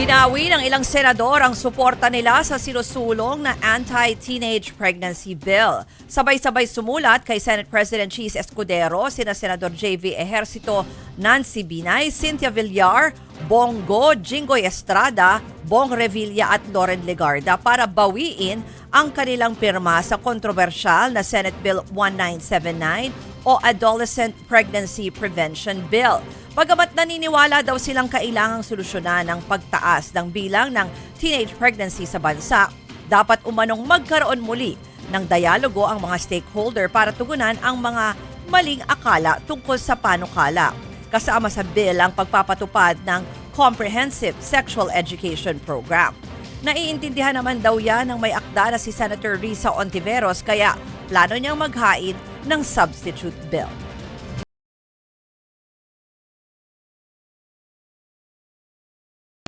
Binawi ng ilang senador ang suporta nila sa sinusulong na anti-teenage pregnancy bill. Sabay-sabay sumulat kay Senate President Cheese Escudero, sina Senador J.V. Ejercito, Nancy Binay, Cynthia Villar, Bongo, Jinggoy Estrada, Bong Revilla at Loren Legarda para bawiin ang kanilang pirma sa kontrobersyal na Senate Bill 1979 o Adolescent Pregnancy Prevention Bill. Bagamat naniniwala daw silang kailangang solusyonan ang pagtaas ng bilang ng teenage pregnancy sa bansa, dapat umanong magkaroon muli ng dialogo ang mga stakeholder para tugunan ang mga maling akala tungkol sa panukala. Kasama sa bill ang pagpapatupad ng Comprehensive Sexual Education Program. Naiintindihan naman daw yan ng may akda na si Senator Risa Ontiveros kaya plano niyang maghain ng substitute bill.